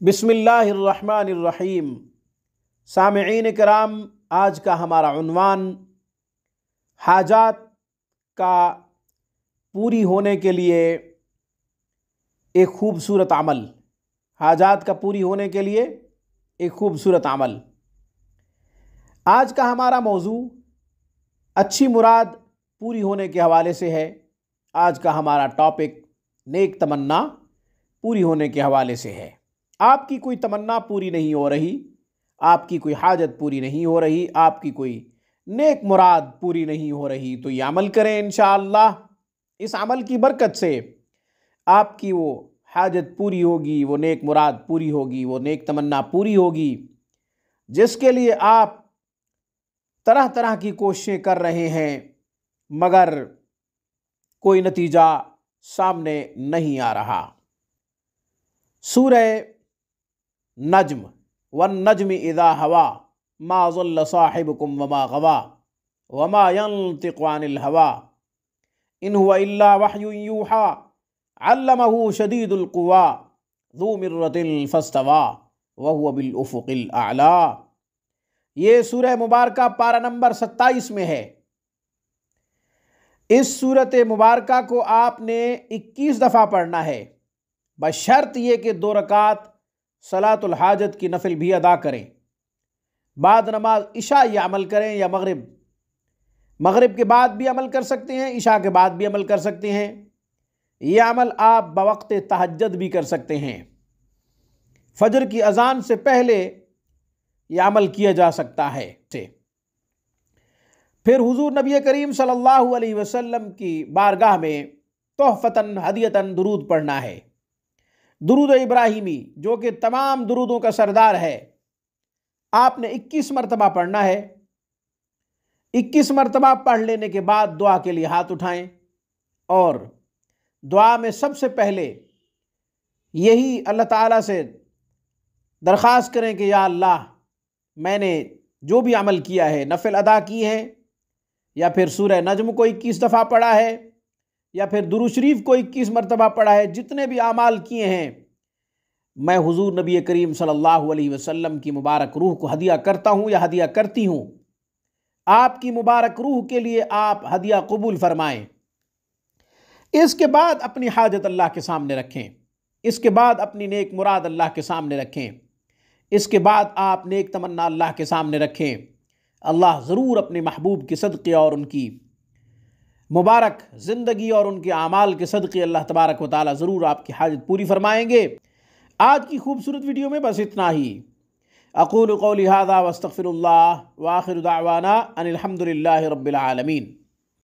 बिस्मिल्लाहिर्रहमानिर्रहीम। सामईन किराम, आज का हमारा उन्वान हाजात का पूरी होने के लिए एक खूबसूरत अमल। हाजात का पूरी होने के लिए एक खूबसूरत अमल। आज का हमारा मौजू अच्छी मुराद पूरी होने के हवाले से है। आज का हमारा टॉपिक नेक तमन्ना पूरी होने के हवाले से है। आपकी कोई तमन्ना पूरी नहीं हो रही, आपकी कोई हाजत पूरी नहीं हो रही, आपकी कोई नेक मुराद पूरी नहीं हो रही, तो ये अमल करें। इंशाअल्लाह इस अमल की बरकत से आपकी वो हाजत पूरी होगी, वो नेक मुराद पूरी होगी, वो नेक तमन्ना पूरी होगी जिसके लिए आप तरह तरह की कोशिशें कर रहे हैं, मगर कोई नतीजा सामने नहीं आ रहा। सूरह नज्म, वन नज्म इज़ा हवा, मा ज़ल्ल साहिबुकुम वमा गवा, वमा यंतिक़ु अनिल हवा, इन हुवा इल्ला वह्युन यूहा, अल्लमहु शदीदुल क़ुवा, ज़ू मिर्रतिन फस्तवा, वहुवा बिल उफ़ुक़िल आला। ये सूरह मुबारका पारा नंबर 27 में है। इस सूरत मुबारका को आपने 21 दफ़ा पढ़ना है, बशर्त ये कि 2 रकात सलातुल हाजत की नफिल भी अदा करें। बाद नमाज इशा ये अमल करें, या मगरिब के बाद भी अमल कर सकते हैं, इशा के बाद भी अमल कर सकते हैं। यह अमल आप बवक्त तहज्जुद भी कर सकते हैं। फजर की अजान से पहले यह अमल किया जा सकता है। फिर हुजूर नबी करीम सल्लल्लाहु अलैहि वसल्लम की बारगाह में तोहफतन हदियतन दुरूद पढ़ना है। दुरूद इब्राहिमी, जो कि तमाम दुरूदों का सरदार है, आपने 21 मरतबा पढ़ना है। 21 मरतबा पढ़ लेने के बाद दुआ के लिए हाथ उठाएं और दुआ में सबसे पहले यही अल्लाह ताला से दरख्वास्त करें कि या अल्लाह, मैंने जो भी अमल किया है, नफिल अदा की है, या फिर सूरह नज्म को 21 दफ़ा पढ़ा है, या फिर दुरूद शरीफ को 21 मरतबा पढ़ा है, जितने भी आमाल किए हैं, मैं हुजूर नबी करीम सल्लल्लाहु अलैहि वसल्लम की मुबारक रूह को हदिया करता हूँ या हदिया करती हूँ। आपकी मुबारक रूह के लिए आप हदिया कबूल फरमाएं। इसके बाद अपनी हाजत अल्लाह के सामने रखें। इसके बाद अपनी नेक मुराद अल्लाह के सामने रखें। इसके बाद आप नेक तमन्ना अल्लाह के सामने रखें। अल्लाह ज़रूर अपने महबूब के सदक़े और उनकी मुबारक ज़िंदगी और उनके आमाल के सदक़े अल्लाह तबारक व तआला ज़रूर आपकी हाजत पूरी फरमाएंगे। आज की खूबसूरत वीडियो में बस इतना ही। अक़ूलु क़ौली हाज़ा वस्तग़फ़िरुल्लाह व आख़िरु दअवाना अनिल हम्दुलिल्लाहि रब्बिल आलमीन।